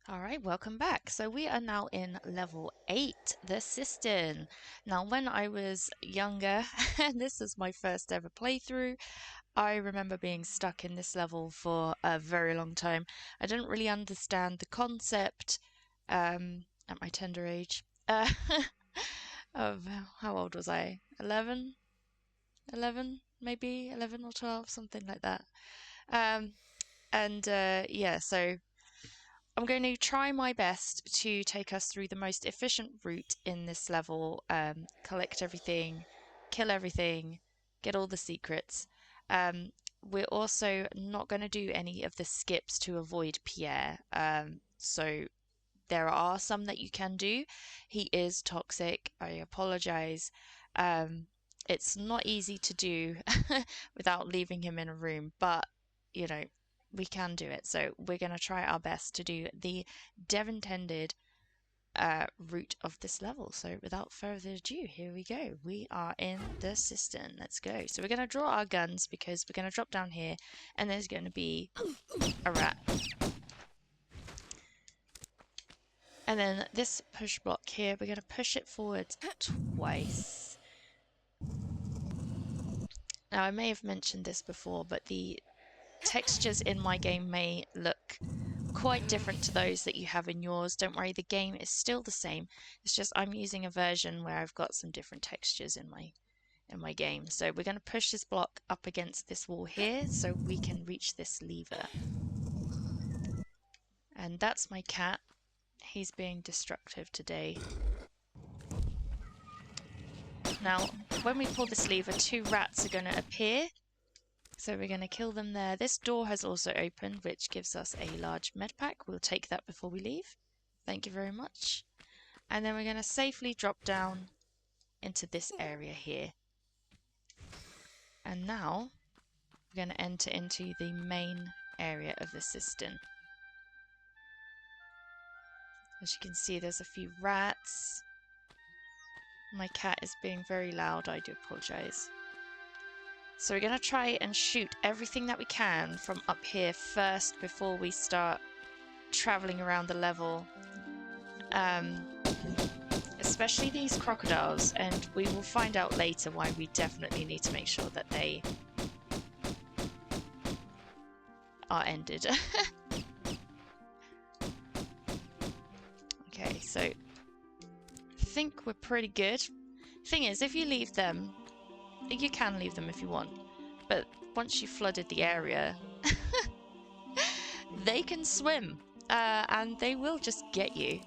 Alright, welcome back. So we are now in level 8, the Cistern. Now when I was younger, and this was my first ever playthrough, I remember being stuck in this level for a very long time. I didn't really understand the concept at my tender age of how old was I? 11? 11 maybe? 11 or 12, something like that. Um, yeah, so I'm going to try my best to take us through the most efficient route in this level, collect everything, kill everything, get all the secrets. We're also not going to do any of the skips to avoid Pierre. So there are some that you can do. He is toxic. I apologize. It's not easy to do without leaving him in a room, but you know, we can do it. So we're going to try our best to do the dev intended route of this level. So without further ado, here we go. We are in the Cistern. Let's go. So we're going to draw our guns because we're going to drop down here and there's going to be a rat. And then this push block here, we're going to push it forward twice. Now, I may have mentioned this before, but the textures in my game may look quite different to those that you have in yours. Don't worry, the game is still the same. It's just I'm using a version where I've got some different textures in my game. So we're going to push this block up against this wall here so we can reach this lever. And that's my cat. He's being destructive today. Now, when we pull this lever, 2 rats are going to appear. So we're going to kill them there. This door has also opened, which gives us a large medpack. We'll take that before we leave. Thank you very much. And then we're going to safely drop down into this area here. And now we're going to enter into the main area of the Cistern. As you can see, there's a few rats. My cat is being very loud. I do apologize. So we're going to try and shoot everything that we can from up here first before we start traveling around the level. Especially these crocodiles, and we will find out later why we definitely need to make sure that they are ended. Okay, so I think we're pretty good. Thing is, if you leave them, you can leave them if you want, but once you've flooded the area, they can swim, and they will just get you.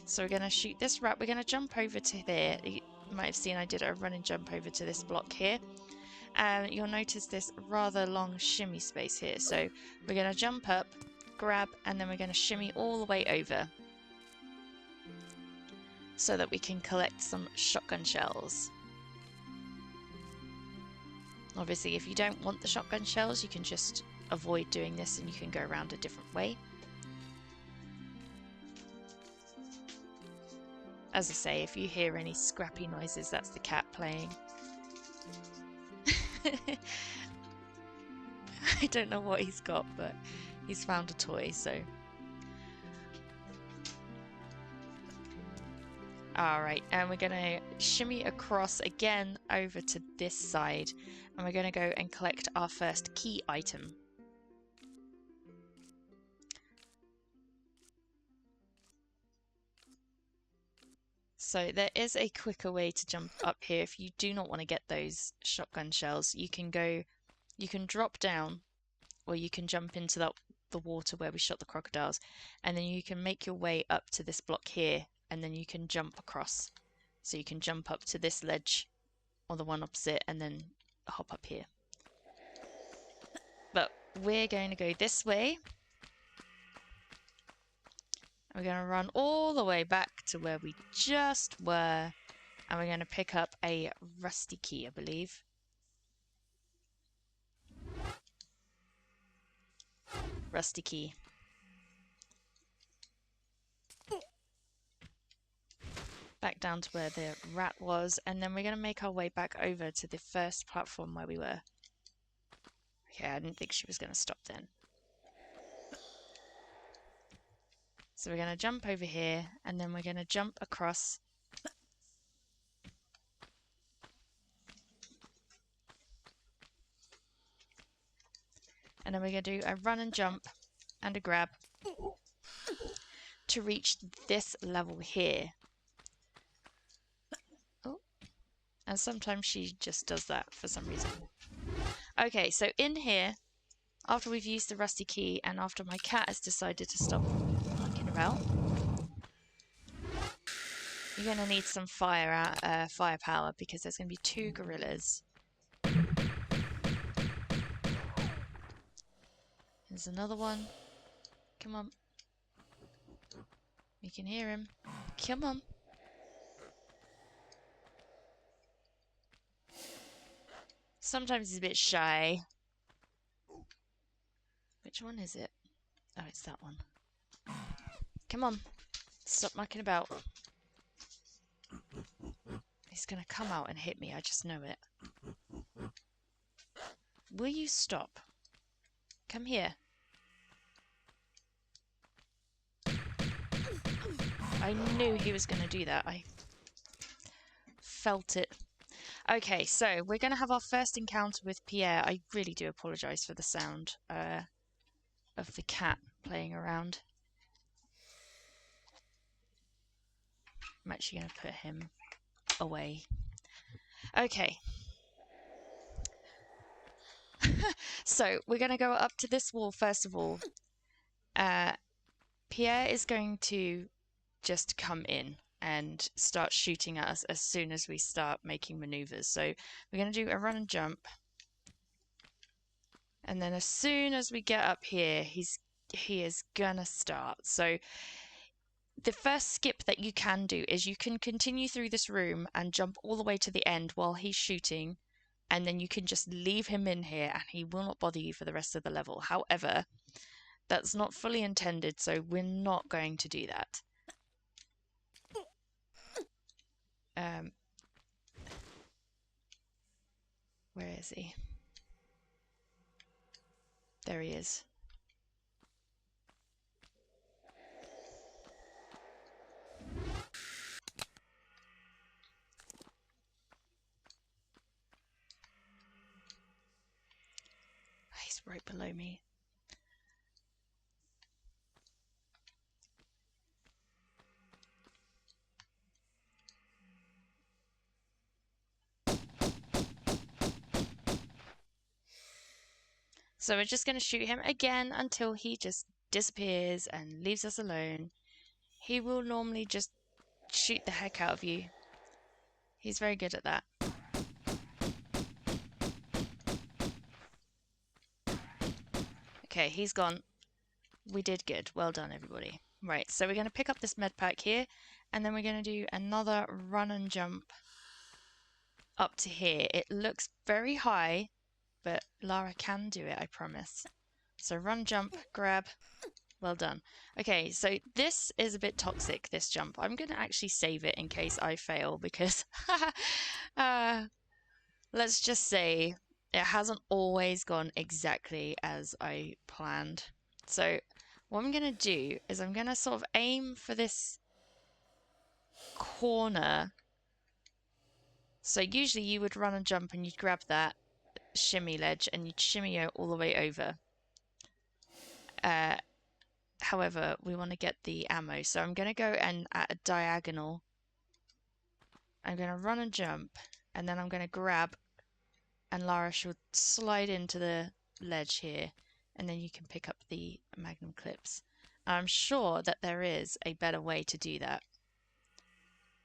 So we're going to shoot this rat. We're going to jump over to there. You might have seen I did a run and jump over to this block here. And you'll notice this rather long shimmy space here. So we're going to jump up, grab, and then we're going to shimmy all the way over so that we can collect some shotgun shells. Obviously, if you don't want the shotgun shells, you can just avoid doing this and you can go around a different way. As I say, if you hear any scrappy noises, that's the cat playing. I don't know what he's got, but he's found a toy, so. Alright, and we're going to shimmy across again over to this side, and we're going to go and collect our first key item. So there is a quicker way to jump up here if you do not want to get those shotgun shells. You can drop down, or you can jump into the water where we shot the crocodiles, and then you can make your way up to this block here, and then you can jump across. So you can jump up to this ledge, or the one opposite, and then hop up here. But we're going to go this way. We're going to run all the way back to where we just were, and we're going to pick up a rusty key, I believe. Rusty key. Back down to where the rat was, and then we're going to make our way back over to the first platform where we were. Okay, I didn't think she was going to stop then. So we're going to jump over here, and then we're going to jump across. And then we're going to do a run and jump and a grab to reach this level here. Oh, and sometimes she just does that for some reason. Okay, so in here, after we've used the rusty key and after my cat has decided to stop mucking about, you're going to need some firepower because there's going to be 2 gorillas. There's another one. Come on. You can hear him. Come on. Sometimes he's a bit shy. Which one is it? Oh, it's that one. Come on. Stop mucking about. He's going to come out and hit me. I just know it. Will you stop? Come here. I knew he was going to do that. I felt it. Okay, so we're going to have our first encounter with Pierre. I really do apologise for the sound of the cat playing around. I'm actually going to put him away. Okay. So we're going to go up to this wall first of all. Pierre is going to just come in and start shooting at us as soon as we start making maneuvers. So we're going to do a run and jump. And then as soon as we get up here, he is gonna start. So the first skip that you can do is you can continue through this room and jump all the way to the end while he's shooting, and then you can just leave him in here and he will not bother you for the rest of the level. However, that's not fully intended, so we're not going to do that. Where is he? There he is. He's right below me. So we're just going to shoot him again until he just disappears and leaves us alone. He will normally just shoot the heck out of you. He's very good at that. Okay, he's gone. We did good. Well done, everybody. Right, so we're going to pick up this medpack here, and then we're going to do another run and jump up to here. It looks very high, but Lara can do it, I promise. So run, jump, grab. Well done. Okay, so this is a bit toxic, this jump. I'm going to actually save it in case I fail because let's just say it hasn't always gone exactly as I planned. So what I'm going to do is I'm going to sort of aim for this corner. So usually you would run and jump and you'd grab that shimmy ledge and you'd shimmy it all the way over. However, we want to get the ammo. So I'm going to go and at a diagonal, I'm going to run and jump, and then I'm going to grab, and Lara should slide into the ledge here, and then you can pick up the magnum clips. I'm sure that there is a better way to do that,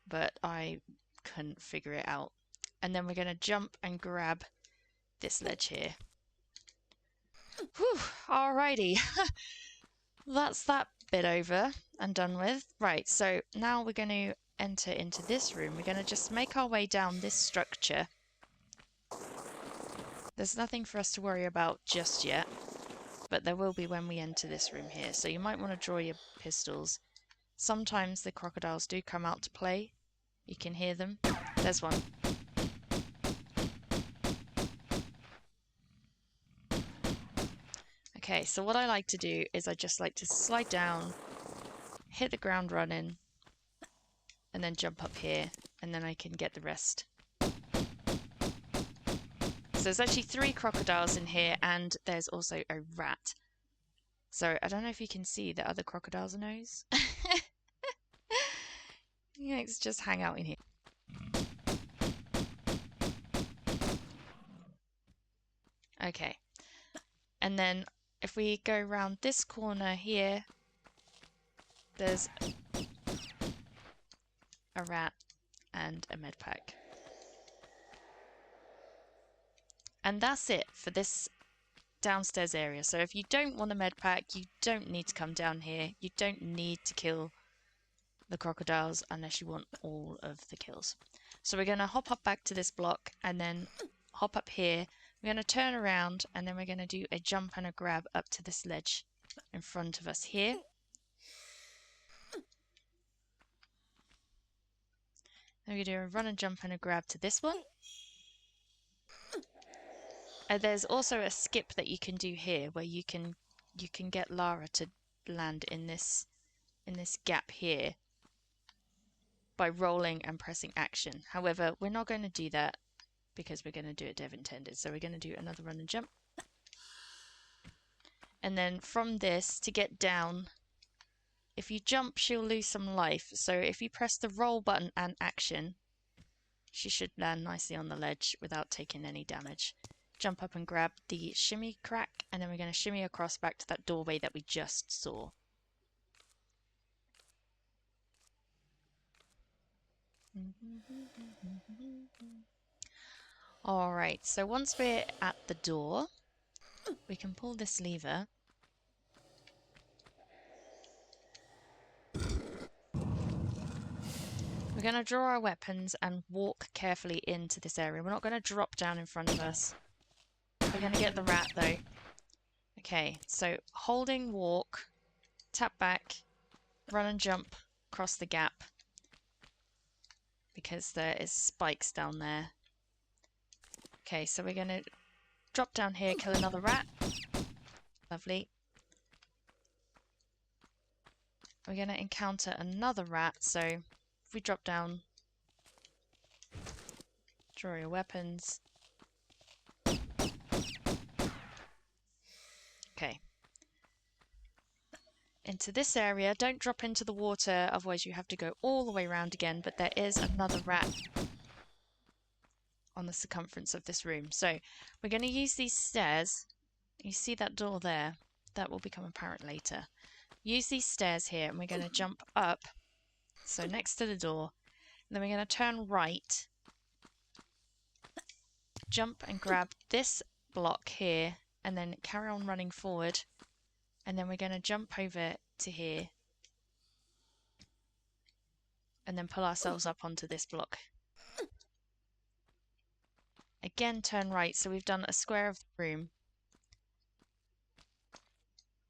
but I couldn't figure it out. And then we're going to jump and grab this ledge here. Whew, alrighty. That's that bit over and done with. Right, so now we're going to enter into this room. We're going to just make our way down this structure. There's nothing for us to worry about just yet, but there will be when we enter this room here. So you might want to draw your pistols. Sometimes the crocodiles do come out to play. You can hear them. There's one. Okay, so what I like to do is I just like to slide down, hit the ground running, and then jump up here, and then I can get the rest. So there's actually 3 crocodiles in here, and there's also a rat. So I don't know if you can see the other crocodile's nose. Yeah, let's just hang out in here. Okay. And then if we go around this corner here, there's a rat and a medpack. And that's it for this downstairs area. So if you don't want a medpack, you don't need to come down here. You don't need to kill the crocodiles unless you want all of the kills. So we're going to hop up back to this block and then hop up here. We're going to turn around and then we're going to do a jump and a grab up to this ledge in front of us here. Then we do a run and jump and a grab to this one. And there's also a skip that you can do here where you can get Lara to land in this gap here by rolling and pressing action. However, we're not going to do that because we're going to do it dev intended. So we're going to do another run and jump. And then from this, to get down, if you jump, she'll lose some life. So if you press the roll button and action, she should land nicely on the ledge without taking any damage. Jump up and grab the shimmy crack, and then we're going to shimmy across back to that doorway that we just saw. Alright, so once we're at the door, we can pull this lever. We're going to draw our weapons and walk carefully into this area. We're not going to drop down in front of us. We're going to get the rat though. Okay, so holding walk, tap back, run and jump across the gap because there is spikes down there. Okay, so we're going to drop down here, kill another rat. Lovely. We're going to encounter another rat, so if we drop down, draw your weapons. Okay. Into this area, don't drop into the water, otherwise you have to go all the way around again, but there is another rat on the circumference of this room. So we're going to use these stairs. You see that door there? That will become apparent later. Use these stairs here and we're going to jump up, so next to the door, and then we're going to turn right, jump and grab this block here, and then carry on running forward, and then we're going to jump over to here and then pull ourselves up onto this block. Again, turn right, so we've done a square of the room.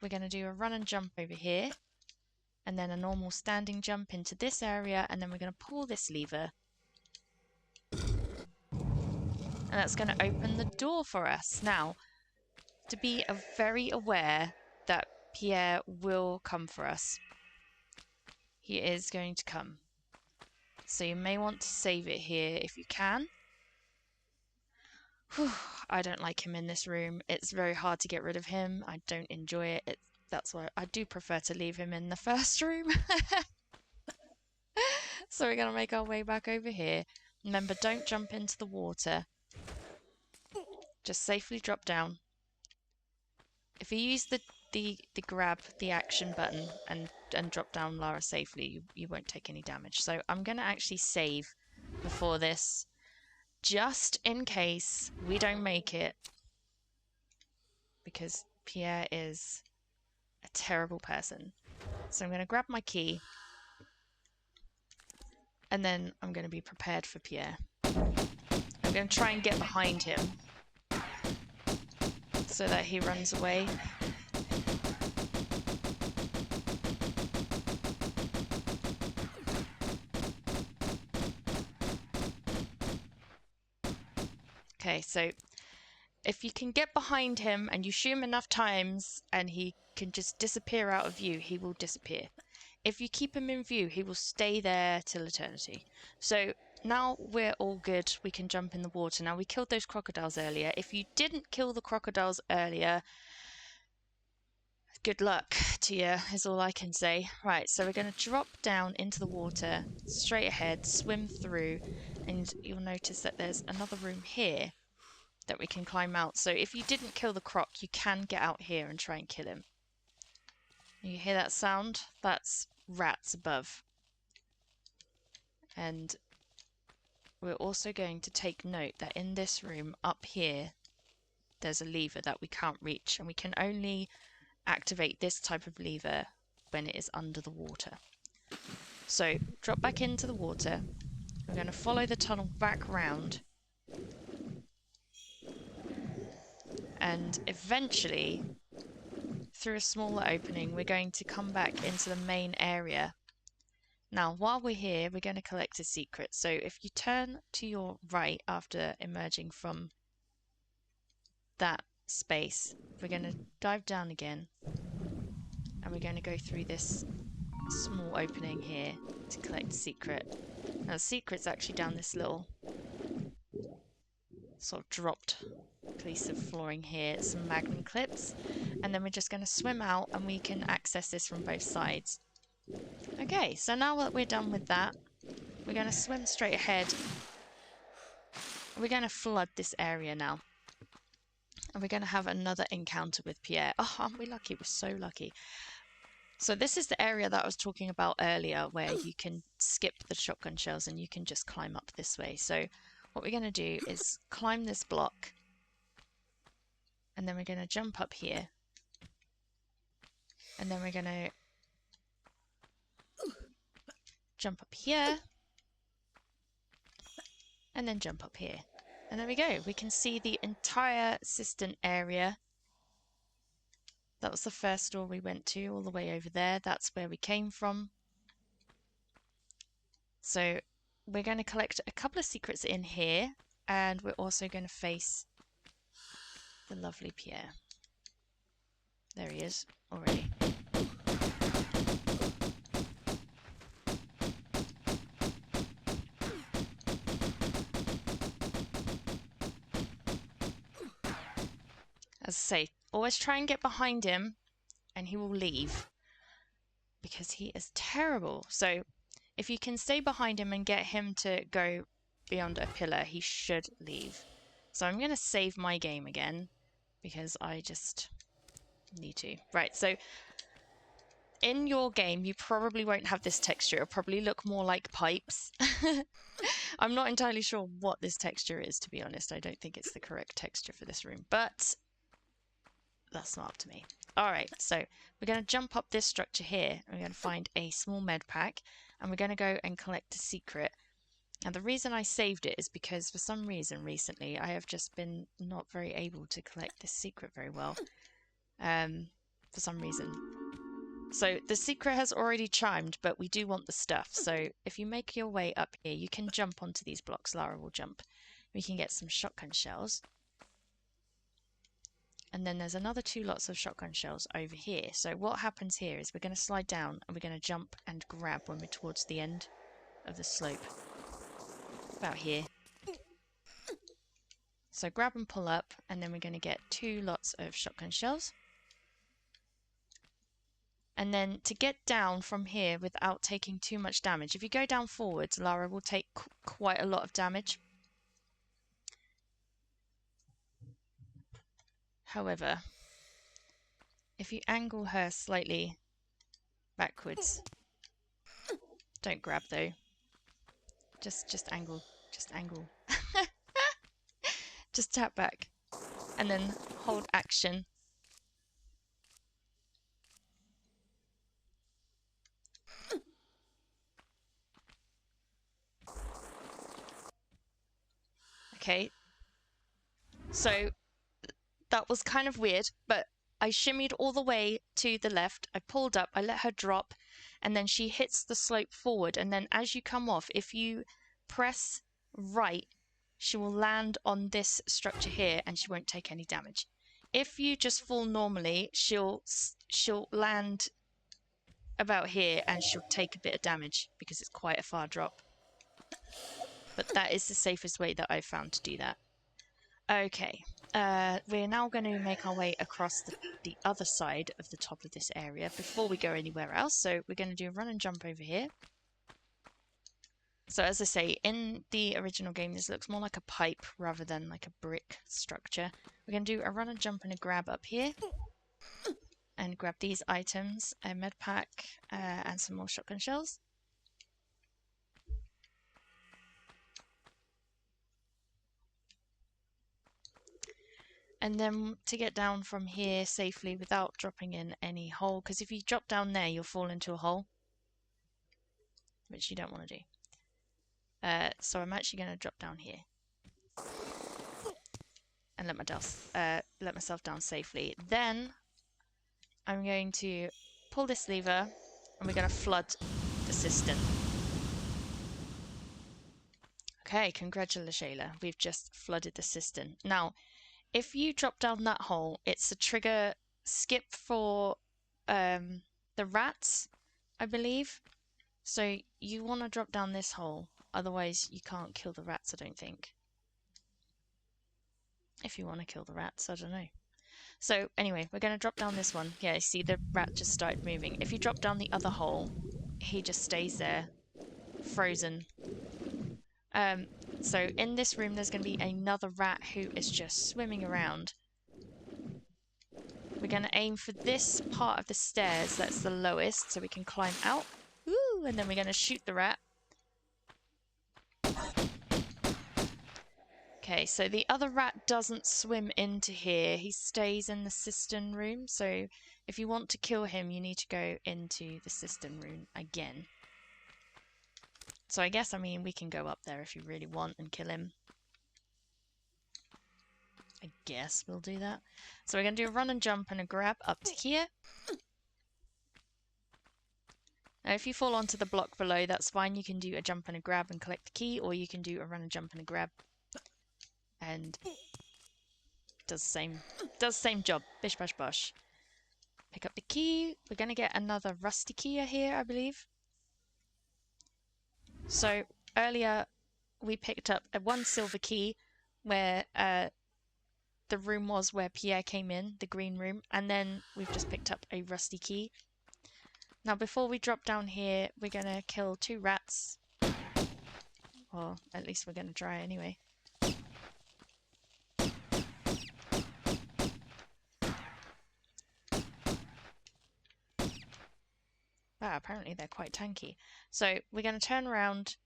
We're going to do a run and jump over here, and then a normal standing jump into this area, and then we're going to pull this lever. And that's going to open the door for us. Now, to be very aware that Pierre will come for us. He is going to come. So you may want to save it here if you can. Whew, I don't like him in this room. It's very hard to get rid of him. I don't enjoy it. That's why I do prefer to leave him in the first room. So we're going to make our way back over here. Remember, don't jump into the water. Just safely drop down. If you use the grab, the action button, and drop down Lara safely, you won't take any damage. So I'm going to actually save before this, just in case we don't make it, because Pierre is a terrible person. So I'm going to grab my key, and then I'm going to be prepared for Pierre. I'm going to try and get behind him so that he runs away. Okay, so if you can get behind him and you shoot him enough times and he can just disappear out of view, he will disappear. if you keep him in view, he will stay there till eternity. So now we're all good. We can jump in the water. Now, we killed those crocodiles earlier. If you didn't kill the crocodiles earlier, good luck to you, is all I can say. Right, so we're going to drop down into the water, straight ahead, swim through, and you'll notice that there's another room here that we can climb out. So if you didn't kill the croc, you can get out here and try and kill him. You hear that sound? That's rats above. And we're also going to take note that in this room up here, there's a lever that we can't reach, and we can only activate this type of lever when it is under the water. So drop back into the water. We're going to follow the tunnel back round, and eventually through a smaller opening we're going to come back into the main area. Now while we're here, we're going to collect a secret. So if you turn to your right after emerging from that space, we're going to dive down again, and we're going to go through this small opening here to collect a secret. Now the secret's actually down this little sort of dropped piece of flooring here, some magnum clips, and then we're just going to swim out and we can access this from both sides. Okay, so now that we're done with that, we're going to swim straight ahead. We're going to flood this area now, and we're going to have another encounter with Pierre. Oh, aren't we lucky? We're so lucky. So this is the area that I was talking about earlier, where you can skip the shotgun shells and you can just climb up this way. So what we're going to do is climb this block, and then we're going to jump up here, and then we're going to jump up here, and then jump up here. And there we go. We can see the entire Cistern area. That was the first door we went to, all the way over there. That's where we came from. So we're going to collect a couple of secrets in here, and we're also going to face the lovely Pierre. There he is already. As I say, always try and get behind him and he will leave, because he is terrible. So if you can stay behind him and get him to go beyond a pillar, he should leave. So I'm going to save my game again, because I just need to. Right, so in your game, you probably won't have this texture. It'll probably look more like pipes. I'm not entirely sure what this texture is, to be honest. I don't think it's the correct texture for this room, but that's not up to me. Alright, so we're going to jump up this structure here. We're going to find a small med pack, and we're going to go and collect a secret. And the reason I saved it is because for some reason recently I have just been not very able to collect this secret very well. For some reason. So the secret has already chimed, but we do want the stuff. So if you make your way up here, you can jump onto these blocks. Lara will jump. We can get some shotgun shells. And then there's another 2 lots of shotgun shells over here. So what happens here is we're going to slide down and we're going to jump and grab when we're towards the end of the slope. About here. So grab and pull up, and then we're going to get 2 lots of shotgun shells. And then to get down from here without taking too much damage, if you go down forwards, Lara will take quite a lot of damage. However, if you angle her slightly backwards, don't grab though, just angle, just tap back, and then hold action. Okay, so that was kind of weird, but I shimmied all the way to the left, I pulled up, I let her drop, and then she hits the slope forward, and then as you come off, if you press right, she will land on this structure here and she won't take any damage. If you just fall normally, she'll land about here and she'll take a bit of damage because it's quite a far drop. But that is the safest way that I've found to do that. Okay, we're now going to make our way across the other side of the top of this area before we go anywhere else. So we're going to do a run and jump over here. So as I say, in the original game, this looks more like a pipe rather than like a brick structure. We're going to do a run and jump and a grab up here. And grab these items, a medpack and some more shotgun shells. And then to get down from here safely without dropping in any hole, because if you drop down there, you'll fall into a hole, which you don't want to do. So I'm actually going to drop down here and let myself down safely. Then I'm going to pull this lever and we're going to flood the cistern. Okay, congratulations, we've just flooded the cistern. Now, if you drop down that hole, it's a trigger skip for the rats, I believe. So you want to drop down this hole, otherwise you can't kill the rats, I don't think. If you want to kill the rats, I don't know. So anyway, we're going to drop down this one. Yeah, see the rat just started moving. If you drop down the other hole, he just stays there, frozen. So in this room there's going to be another rat who is just swimming around. We're going to aim for this part of the stairs that's the lowest so we can climb out. Woo! And then we're going to shoot the rat. Okay, so the other rat doesn't swim into here. He stays in the cistern room. So if you want to kill him, you need to go into the cistern room again. So I guess, I mean, we can go up there if you really want and kill him. I guess we'll do that. So we're going to do a run and jump and a grab up to here. Now if you fall onto the block below, that's fine. You can do a jump and a grab and collect the key, or you can do a run and jump and a grab and does the same job. Bish bash bosh. Pick up the key. We're going to get another rusty key here, I believe. So earlier we picked up one silver key where the room was where Pierre came in, the green room, and then we've just picked up a rusty key. Now before we drop down here, we're going to kill 2 rats. Or at least we're going to try anyway. Wow, apparently they're quite tanky. So we're going to turn around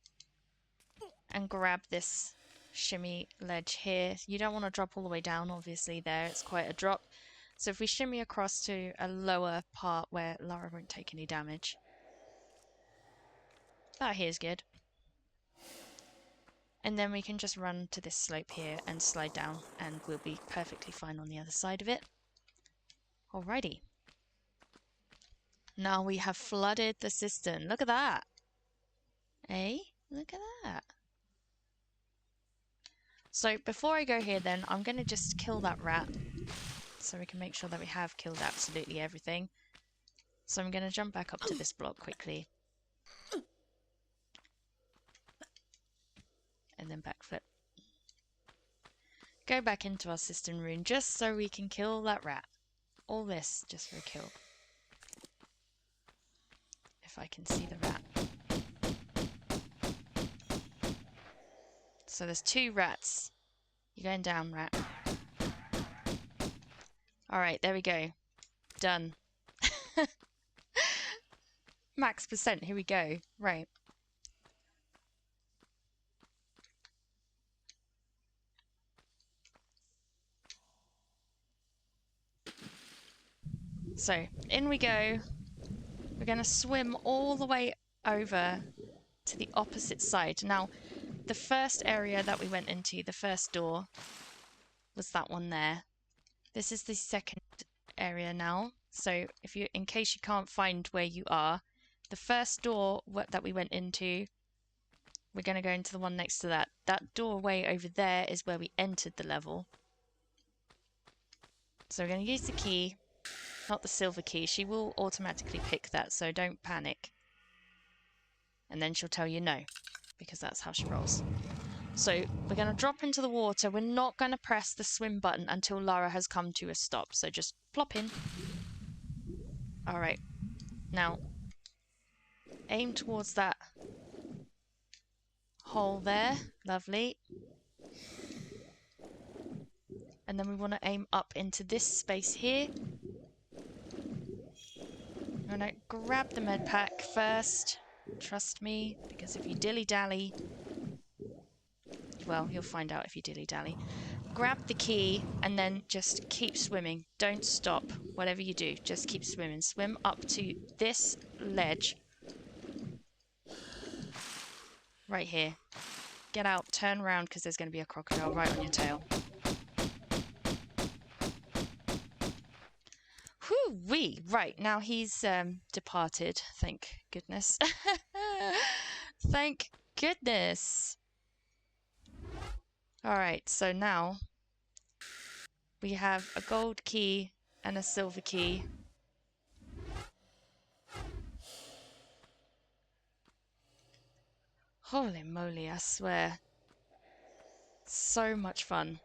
and grab this shimmy ledge here. You don't want to drop all the way down, obviously, there. It's quite a drop. So if we shimmy across to a lower part where Lara won't take any damage. That here is good. And then we can just run to this slope here and slide down, and we'll be perfectly fine on the other side of it. Alrighty. Now we have flooded the cistern. Look at that. Eh? Look at that. So before I go here then, I'm going to just kill that rat. So we can make sure that we have killed absolutely everything. So I'm going to jump back up to this block quickly. And then backflip. Go back into our cistern room just so we can kill that rat. All this just for a kill. If I can see the rat. So there's 2 rats. You're going down, rat. Alright, there we go. Done. Max %, here we go. Right. So, in we go. We're going to swim all the way over to the opposite side. Now, the first area that we went into, the first door, was that one there. This is the second area now. So, if you, in case you can't find where you are, the first door that we went into, we're going to go into the one next to that. That doorway over there is where we entered the level. So we're going to use the key. Not the silver key. She will automatically pick that, so don't panic. And then she'll tell you no, because that's how she rolls. So we're going to drop into the water. We're not going to press the swim button until Lara has come to a stop. So just plop in. All right. Now, aim towards that hole there. Lovely. And then we want to aim up into this space here. I'm going to grab the med pack first. Trust me, because if you dilly-dally, well, you'll find out if you dilly-dally. Grab the key and then just keep swimming. Don't stop. Whatever you do, just keep swimming. Swim up to this ledge. Right here. Get out, turn around, because there's going to be a crocodile right on your tail. Whoo-wee! Right, now he's departed. Thank goodness. Thank goodness. Alright, so now we have a gold key and a silver key. Holy moly, I swear. So much fun.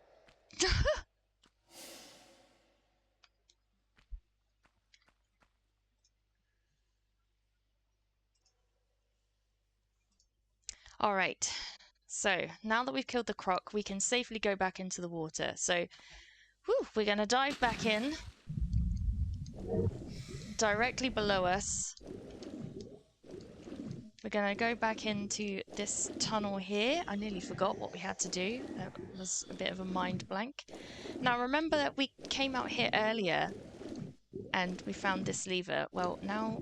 Alright, so now that we've killed the croc, we can safely go back into the water. So, we're going to dive back in. Directly below us. We're going to go back into this tunnel here. I nearly forgot what we had to do. That was a bit of a mind blank. Now remember that we came out here earlier and we found this lever. Well, now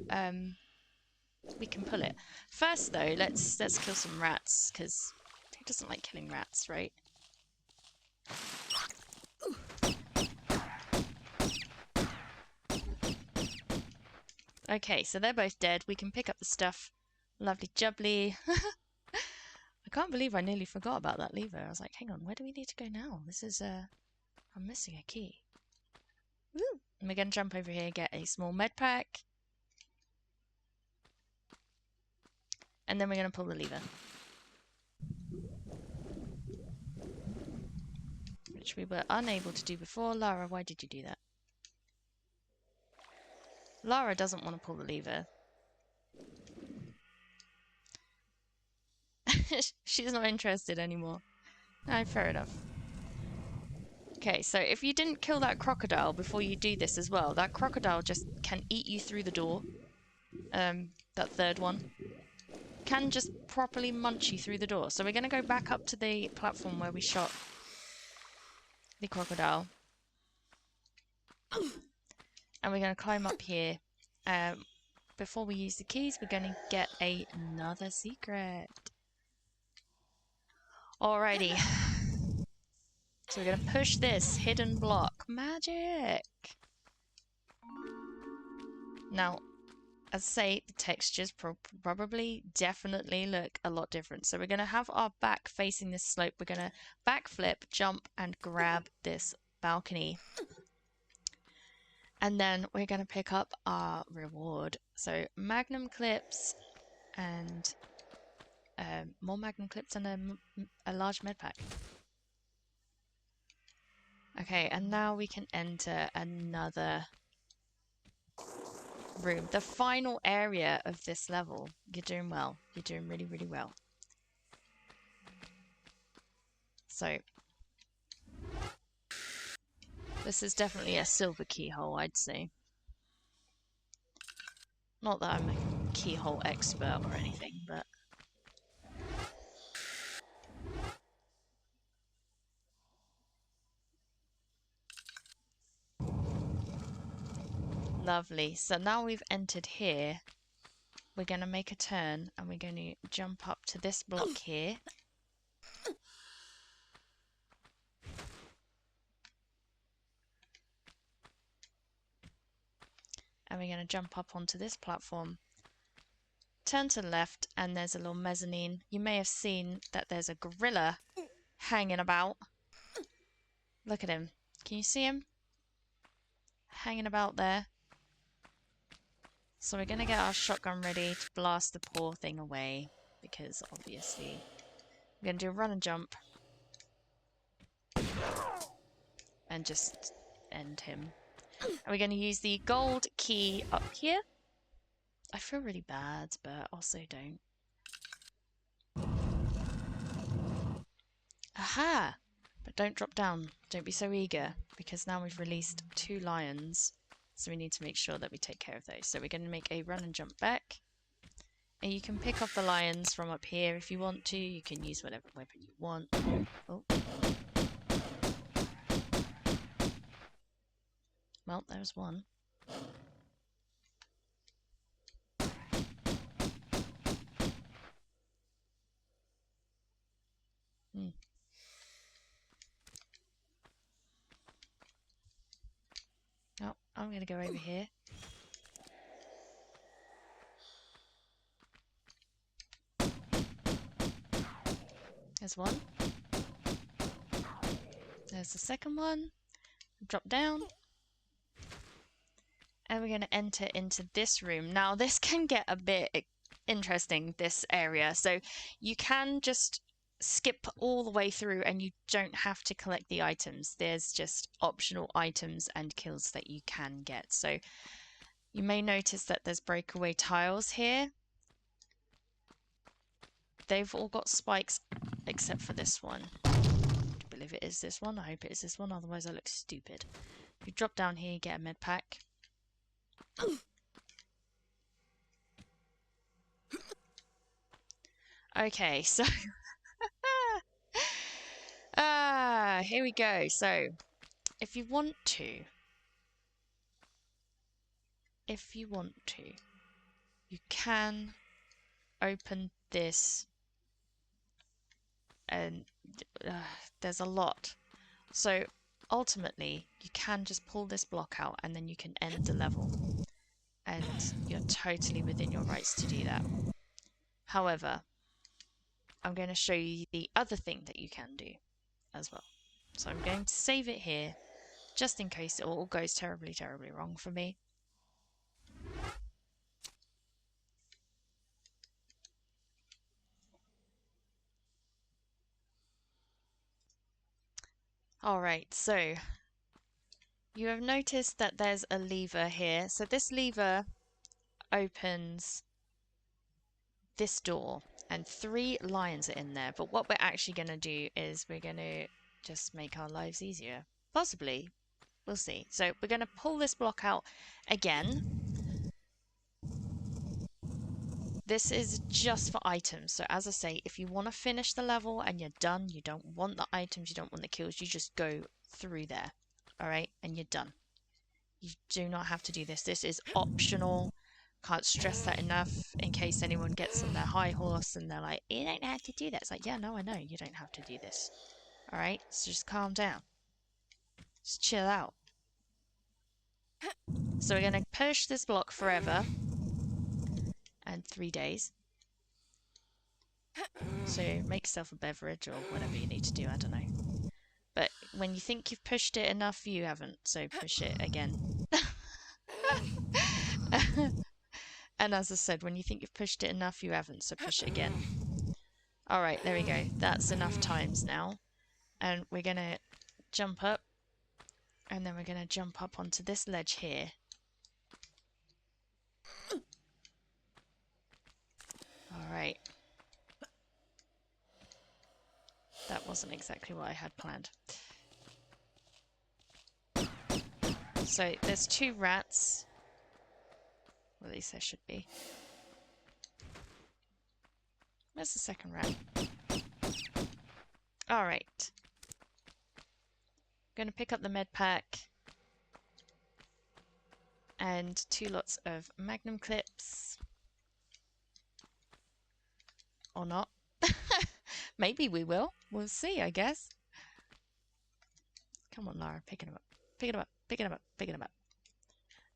we can pull it. First though, let's kill some rats, because who doesn't like killing rats, right? Okay, so they're both dead. We can pick up the stuff. Lovely jubbly. I can't believe I nearly forgot about that lever. I was like, hang on, where do we need to go now? This is, I'm missing a key. Woo! And we're going to jump over here, get a small med pack. And then we're going to pull the lever. Which we were unable to do before. Lara, why did you do that? Lara doesn't want to pull the lever. She's not interested anymore. No, fair enough. Okay, so if you didn't kill that crocodile before you do this as well, that crocodile just can eat you through the door. That third one. Can just properly munch you through the door. So we're going to go back up to the platform where we shot the crocodile. And we're going to climb up here. Before we use the keys, we're going to get another secret. Alrighty. So we're going to push this hidden block. Magic! Now, as I say, the textures probably definitely look a lot different. So we're going to have our back facing this slope. We're going to backflip, jump, and grab this balcony. And then we're going to pick up our reward. So magnum clips and more magnum clips and a large med pack. Okay, and now we can enter another room. The final area of this level. You're doing well. You're doing really, really well. So, this is definitely a silver keyhole, I'd say. Not that I'm a keyhole expert or anything, but... Lovely. So now we've entered here, we're going to make a turn and we're going to jump up to this block here. And we're going to jump up onto this platform. Turn to the left and there's a little mezzanine. You may have seen that there's a gorilla hanging about. Look at him. Can you see him? Hanging about there. So we're gonna get our shotgun ready to blast the poor thing away, because obviously we're gonna do a run and jump and just end him. And we're gonna use the gold key up here. I feel really bad, but also don't. Aha! But don't drop down. Don't be so eager, because now we've released 2 lions. So we need to make sure that we take care of those. So we're going to make a run and jump back. And you can pick up the lions from up here if you want to. You can use whatever weapon you want. Oh. Well, there's one. Oh, I'm going to go over here. There's one. There's the second one. Drop down. And we're going to enter into this room. Now, this can get a bit interesting, this area. So you can just skip all the way through and you don't have to collect the items. There's just optional items and kills that you can get. So you may notice that there's breakaway tiles here. They've all got spikes except for this one. I believe it is this one. I hope it is this one, otherwise I look stupid. You drop down here, you get a med pack. Okay, so here we go. So if you want to, you can open this, and there's a lot. So ultimately, you can just pull this block out and then you can end the level. And you're totally within your rights to do that. However, I'm going to show you the other thing that you can do as well. So I'm going to save it here, just in case it all goes terribly, terribly wrong for me. Alright, so you have noticed that there's a lever here. So this lever opens this door and 3 lions are in there. But what we're actually going to do is we're going to just make our lives easier. Possibly. We'll see. So we're going to pull this block out again. This is just for items. So as I say, if you want to finish the level and you're done, you don't want the items, you don't want the kills, you just go through there. Alright? And you're done. You do not have to do this. This is optional. Can't stress that enough in case anyone gets on their high horse and they're like, you don't have to do that. It's like, yeah, no, I know. You don't have to do this. Alright? So just calm down. Just chill out. So we're going to push this block forever. And 3 days. So make yourself a beverage or whatever you need to do, I don't know. But when you think you've pushed it enough, you haven't, so push it again. And as I said, when you think you've pushed it enough, you haven't, so push it again. Alright, there we go. That's enough times now. And we're going to jump up. And then we're going to jump up onto this ledge here. Alright. That wasn't exactly what I had planned. So there's 2 rats. Well, at least there should be. Where's the second rat? Alright. I'm going to pick up the med pack. And 2 lots of magnum clips. Or not. Maybe we will. We'll see, I guess. Come on, Lara. Pick him up. Pick it up. Pick it up. Pick it up.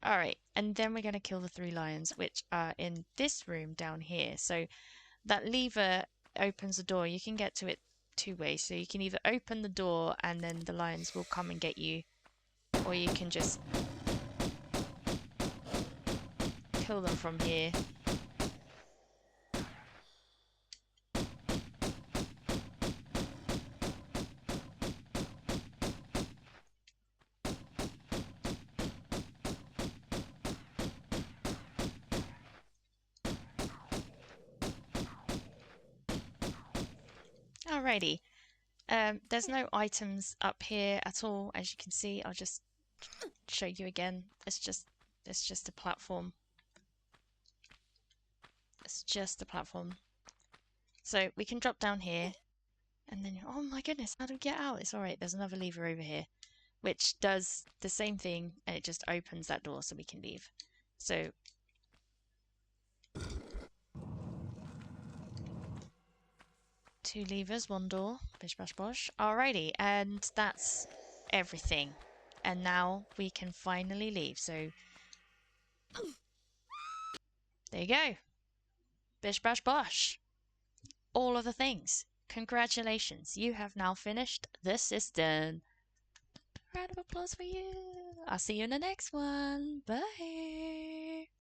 Alright. And then we're going to kill the 3 lions, which are in this room down here. So that lever opens the door. You can get to it 2 ways. So you can either open the door and then the lions will come and get you. Or you can just kill them from here. Alrighty. There's no items up here at all, as you can see. I'll just show you again. It's just a platform. It's just a platform. So we can drop down here, and then oh my goodness, how do we get out? It's alright. There's another lever over here, which does the same thing, and it just opens that door so we can leave. So two levers, one door. Bish bash bosh. Alrighty, and that's everything. And now we can finally leave. So there you go. Bish bash bosh. All of the things. Congratulations, you have now finished the Cistern. Round of applause for you. I'll see you in the next one. Bye.